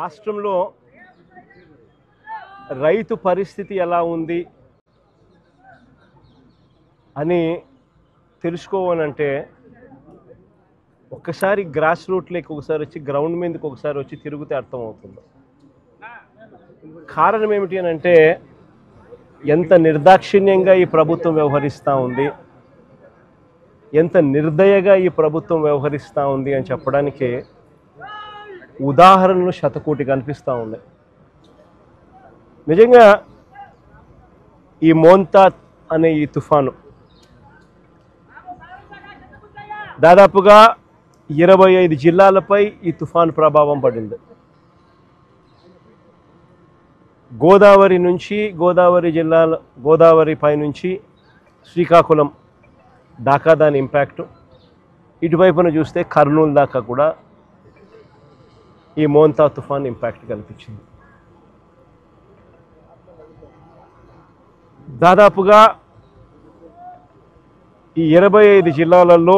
రాష్ట్రంలో రైతు పరిస్థితి ఎలా ఉంది అని తెలుసుకోవాలంటే ఒక్కసారి గ్రాస్ రూట్లోకి ఒకసారి వచ్చి గ్రౌండ్ మీదకి ఒకసారి వచ్చి తిరిగితే అర్థమవుతుంది. కారణం ఏమిటి అని అంటే ఎంత నిర్దాక్షిణ్యంగా ఈ ప్రభుత్వం వ్యవహరిస్తూ ఉంది, ఎంత నిర్దయగా ఈ ప్రభుత్వం వ్యవహరిస్తూ ఉంది అని చెప్పడానికి ఉదాహరణలు శతకోటి కనిపిస్తూ ఉన్నాయి. నిజంగా ఈ మోంతా అనే ఈ తుఫాను దాదాపుగా 25 జిల్లాలపై ఈ తుఫాను ప్రభావం పడింది. గోదావరి నుంచి గోదావరి పై నుంచి శ్రీకాకుళం దాకా దాని ఇంపాక్ట్, ఇటువైపున చూస్తే కర్నూలు దాకా కూడా ఈ మోంతా తుఫాన్ ఇంపాక్ట్ కనిపించింది. దాదాపుగా ఈ 25 జిల్లాలలో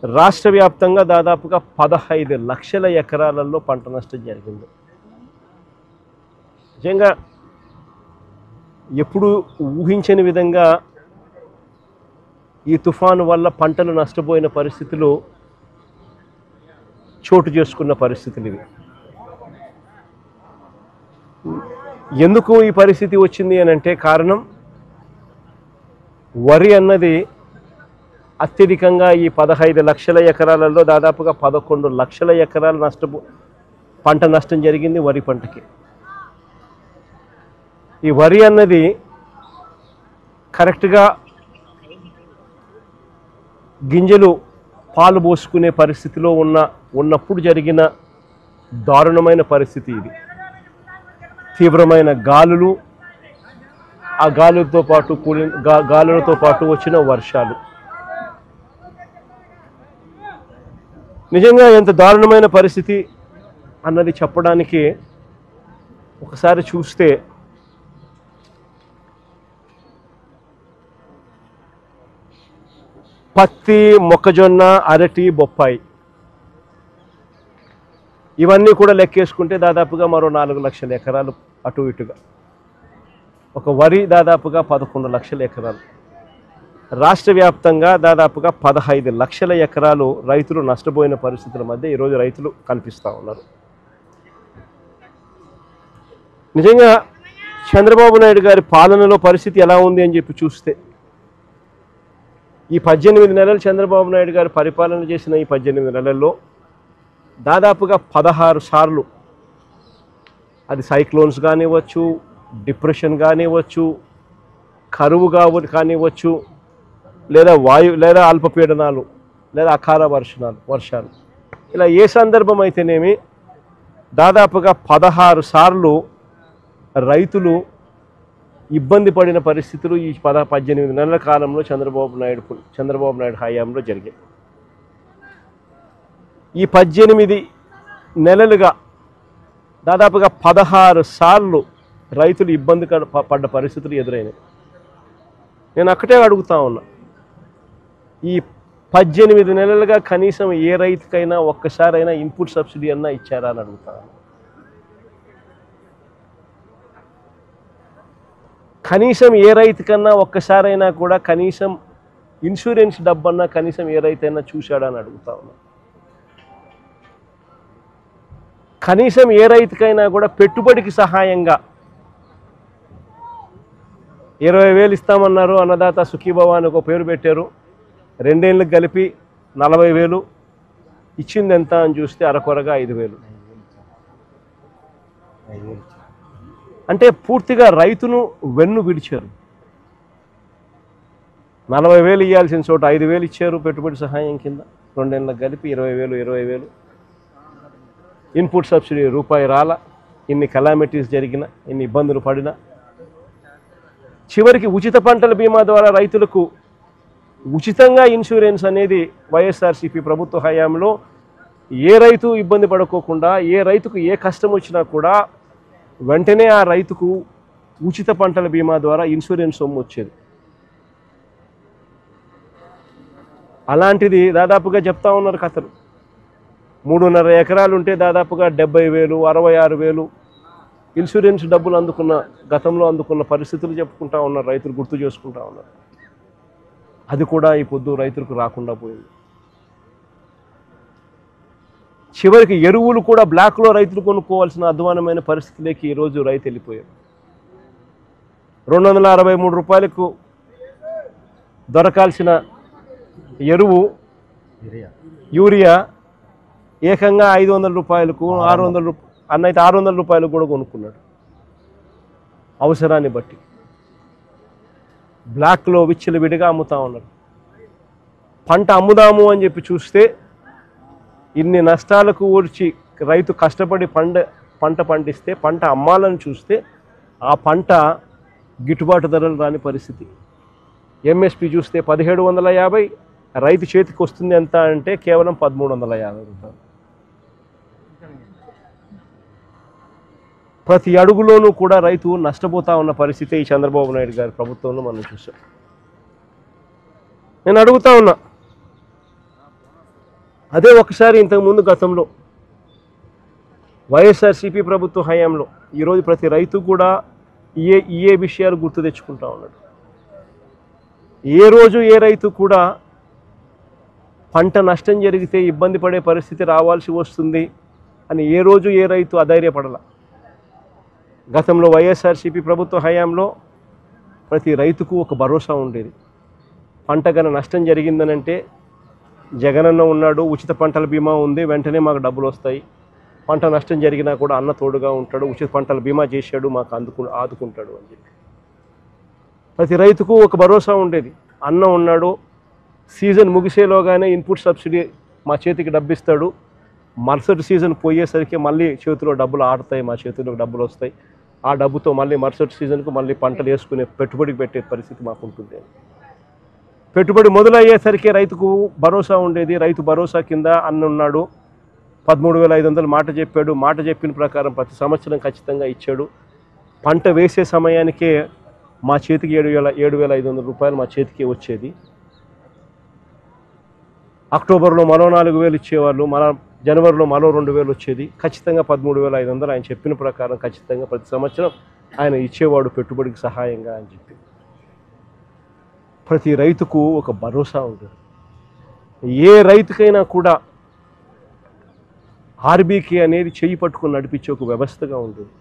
రాష్ట్ర వ్యాప్తంగా దాదాపుగా 15 లక్షల ఎకరాలలో పంట నష్టం జరిగింది. నిజంగా ఎప్పుడు ఊహించని విధంగా ఈ తుఫాను వల్ల పంటలు నష్టపోయిన పరిస్థితులు చోటు చేసుకున్న పరిస్థితులు ఇవి. ఎందుకు ఈ పరిస్థితి వచ్చింది అని అంటే కారణం వరి అన్నది అత్యధికంగా ఈ 15 లక్షల ఎకరాలలో దాదాపుగా 11 లక్షల ఎకరాలు పంట నష్టం జరిగింది వరి పంటకి. ఈ వరి అన్నది కరెక్ట్గా గింజలు పాలు పోసుకునే పరిస్థితిలో ఉన్నప్పుడు జరిగిన దారుణమైన పరిస్థితి ఇది. తీవ్రమైన గాలులు, ఆ గాలులతో పాటు వచ్చిన వర్షాలు, నిజంగా ఎంత దారుణమైన పరిస్థితి అన్నది చెప్పడానికి ఒకసారి చూస్తే పత్తి, మొక్కజొన్న, అరటి, బొప్పాయి ఇవన్నీ కూడా లెక్కేసుకుంటే దాదాపుగా మరో 4 లక్షల ఎకరాలు అటు ఇటుగా. ఒక వరి దాదాపుగా 11 లక్షల ఎకరాలు. రాష్ట్ర వ్యాప్తంగా దాదాపుగా 15 లక్షల ఎకరాలు రైతులు నష్టపోయిన పరిస్థితుల మధ్య ఈరోజు రైతులు కనిపిస్తూ ఉన్నారు. నిజంగా చంద్రబాబు నాయుడు గారి పాలనలో పరిస్థితి ఎలా ఉంది అని చెప్పి చూస్తే ఈ 18 నెలలు చంద్రబాబు నాయుడు గారు పరిపాలన చేసిన ఈ 18 నెలల్లో దాదాపుగా 16 సార్లు అది సైక్లోన్స్ కానివ్వచ్చు, డిప్రెషన్ కానివ్వచ్చు, కరువు కానివ్వచ్చు, లేదా అల్పపీడనాలు, లేదా అకాల వర్షాలు ఇలా ఏ సందర్భం అయితేనేమి దాదాపుగా 16 సార్లు రైతులు ఇబ్బంది పడిన పరిస్థితులు ఈ 18 నెలల కాలంలో చంద్రబాబు నాయుడు హయాంలో జరిగాయి. ఈ 18 నెలలుగా దాదాపుగా 16 సార్లు రైతులు ఇబ్బంది పడ్డ పరిస్థితులు ఎదురైనాయి. నేను అక్కడే అడుగుతా ఉన్నా, ఈ 18 నెలలుగా కనీసం ఏ రైతుకైనా ఒక్కసారైనా ఇన్పుట్ సబ్సిడీ అన్నా ఇచ్చారా అని అడుగుతా ఉన్నా. కనీసం ఏ రైతుకన్నా ఒక్కసారైనా కూడా కనీసం ఇన్సూరెన్స్ డబ్బన్నా కనీసం ఏ రైతైనా చూశాడా అని అడుగుతా ఉన్నా. కనీసం ఏ రైతుకైనా కూడా పెట్టుబడికి సహాయంగా 20,000 ఇస్తామన్నారు, అన్నదాత సుఖీభవ అని ఒక పేరు పెట్టారు. 2 ఏళ్ళకి కలిపి 40,000 ఇచ్చింది ఎంత అని చూస్తే అరకొరగా 5,000. అంటే పూర్తిగా రైతును వెన్ను విడిచారు. 40,000 ఇవ్వాల్సిన చోట 5,000 ఇచ్చారు పెట్టుబడి సహాయం కింద. 2 ఏళ్ళకి కలిపి 20,000. ఇన్పుట్ సబ్సిడీ రూపాయి రాల. ఇన్ని కలామిటీస్ జరిగిన, ఇన్ని ఇబ్బందులు పడినా చివరికి ఉచిత పంటల బీమా ద్వారా రైతులకు ఉచితంగా ఇన్సూరెన్స్ అనేది వైఎస్ఆర్సీపీ ప్రభుత్వ హయాంలో ఏ రైతు ఇబ్బంది పడుకోకుండా, ఏ రైతుకు ఏ కష్టం వచ్చినా కూడా వెంటనే ఆ రైతుకు ఉచిత పంటల బీమా ద్వారా ఇన్సూరెన్స్ సొమ్ము వచ్చేది. అలాంటిది దాదాపుగా చెప్తా ఉన్నారు కథలు. 3.5 ఎకరాలు ఉంటే దాదాపుగా 70,000 66,000 ఇన్సూరెన్స్ డబ్బులు గతంలో అందుకున్న పరిస్థితులు చెప్పుకుంటా ఉన్నారు, రైతులు గుర్తు చేసుకుంటా ఉన్నారు. అది కూడా ఈ పొద్దు రైతులకు రాకుండా పోయింది. చివరికి ఎరువులు కూడా బ్లాక్లో రైతులు కొనుక్కోవాల్సిన అధ్వానమైన పరిస్థితిలోకి ఈరోజు రైతు వెళ్ళిపోయారు. 263 రూపాయలకు దొరకాల్సిన ఎరువు యూరియా ఏకంగా 500 రూపాయలకు 600 అన్నైతే 600 రూపాయలకు కూడా కొనుక్కున్నాడు. అవసరాన్ని బట్టి బ్లాక్లో విచ్చలవిడిగా అమ్ముతా ఉన్నారు. పంట అమ్ముదాము అని చెప్పి చూస్తే ఇన్ని నష్టాలకు ఊర్చి రైతు కష్టపడి పంట పండిస్తే పంట అమ్మాలని చూస్తే ఆ పంట గిట్టుబాటు ధరలు రాని పరిస్థితి. ఎంఎస్పి చూస్తే 1750, రైతు చేతికి వస్తుంది ఎంత అంటే కేవలం 1350 రూపాయలు. ప్రతి అడుగులోనూ కూడా రైతు నష్టపోతా ఉన్న పరిస్థితి ఈ చంద్రబాబు నాయుడు గారి ప్రభుత్వంలో మనం చూసాం. నేను అడుగుతా ఉన్నా, అదే ఒకసారి ఇంతకుముందు గతంలో వైఎస్ఆర్సీపీ ప్రభుత్వ హయాంలో ఈరోజు ప్రతి రైతు కూడా ఏ విషయాలు గుర్తు తెచ్చుకుంటా ఉన్నాడు. ఏ రోజు ఏ రైతు కూడా పంట నష్టం జరిగితే ఇబ్బంది పడే పరిస్థితి రావాల్సి వస్తుంది అని ఏ రోజు ఏ రైతు అధైర్యపడాల. గతంలో వైఎస్ఆర్సీపీ ప్రభుత్వ హయాంలో ప్రతి రైతుకు ఒక భరోసా ఉండేది. పంట గన నష్టం జరిగిందనంటే జగనన్న ఉన్నాడు, ఉచిత పంటల బీమా ఉంది, వెంటనే మాకు డబ్బులు వస్తాయి. పంట నష్టం జరిగినా కూడా అన్న తోడుగా ఉంటాడు, ఉచిత పంటల బీమా చేశాడు, మాకు ఆదుకుంటాడు అని చెప్పి ప్రతి రైతుకు ఒక భరోసా ఉండేది. అన్న ఉన్నాడు, సీజన్ ముగిసేలోగానే ఇన్పుట్ సబ్సిడీ మా చేతికి డబ్బిస్తాడు, మరుసటి సీజన్ పోయేసరికి మళ్ళీ చేతిలో డబ్బులు ఆడతాయి, మా చేతిలో డబ్బులు వస్తాయి, ఆ డబ్బుతో మళ్ళీ మరుసటి సీజన్కు మళ్ళీ పంటలు వేసుకునే పెట్టుబడికి పెట్టే పరిస్థితి మాకు ఉంటుంది. పెట్టుబడి మొదలయ్యేసరికి రైతుకు భరోసా ఉండేది. రైతు భరోసా కింద అన్న ఉన్నాడు, 13,500 మాట చెప్పాడు. మాట చెప్పిన ప్రకారం ప్రతి సంవత్సరం ఖచ్చితంగా ఇచ్చాడు. పంట వేసే సమయానికే మా చేతికి 7,500 రూపాయలు మా చేతికి వచ్చేది. అక్టోబర్లో మరో 4,000 ఇచ్చేవాళ్ళు, జనవరిలో మరో 2,000 వచ్చేది. ఖచ్చితంగా 13,500 ఆయన చెప్పిన ప్రకారం ఖచ్చితంగా ప్రతి సంవత్సరం ఆయన ఇచ్చేవాడు పెట్టుబడికి సహాయంగా అని చెప్పి ప్రతి రైతుకు ఒక భరోసా ఉంటుంది. ఏ రైతుకైనా కూడా ఆర్బీకే అనేది చేయి పట్టుకుని నడిపించే ఒక వ్యవస్థగా ఉంటుంది.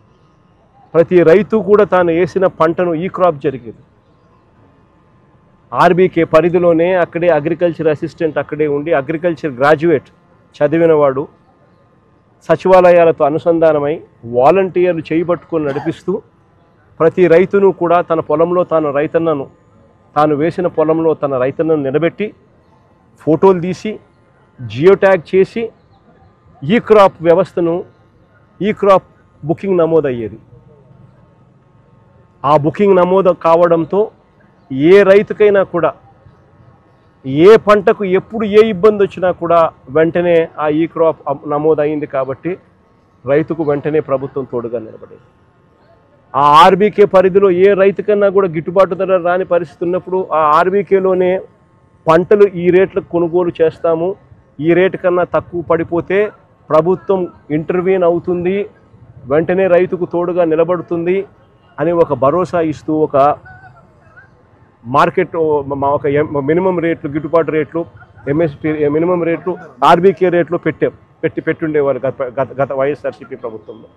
ప్రతి రైతు కూడా తాను వేసిన పంటను ఈ క్రాప్ జరిగేది. ఆర్బీకే పరిధిలోనే అక్కడే అగ్రికల్చర్ అసిస్టెంట్ అక్కడే ఉండి అగ్రికల్చర్ గ్రాడ్యుయేట్ చదివినవాడు సచివాలయాలతో అనుసంధానమై వాలంటీర్లు చేయబట్టుకొని నడిపిస్తూ ప్రతి రైతును కూడా తన పొలంలో తాను వేసిన పొలంలో తన రైతన్నను నిలబెట్టి ఫోటోలు తీసి జియో ట్యాగ్ చేసి ఈ క్రాప్ బుకింగ్ నమోదయ్యేది. ఆ బుకింగ్ నమోదు కావడంతో ఏ రైతుకైనా కూడా ఏ పంటకు ఎప్పుడు ఏ ఇబ్బంది వచ్చినా కూడా వెంటనే ఆ ఈ క్రాప్ నమోదైంది కాబట్టి రైతుకు వెంటనే ప్రభుత్వం తోడుగా నిలబడేది. ఆ ఆర్బీకే పరిధిలో ఏ రైతుకన్నా కూడా గిట్టుబాటు ధర రాని పరిస్థితి ఉన్నప్పుడు ఆ ఆర్బీకేలోనే పంటలు ఈ రేట్లకు కొనుగోలు చేస్తాము, ఈ రేటు కన్నా తక్కువ పడిపోతే ప్రభుత్వం ఇంటర్వ్యూన్ అవుతుంది, వెంటనే రైతుకు తోడుగా నిలబడుతుంది అని ఒక భరోసా ఇస్తూ ఒక మార్కెట్ ఒక మినిమం రేట్లు, గిట్టుబాటు రేట్లు, ఎంఎస్పీ మినిమం రేట్లు, ఆర్బీకే రేట్లు పెట్టుండేవారు గత వైఎస్ఆర్సీపీ ప్రభుత్వంలో.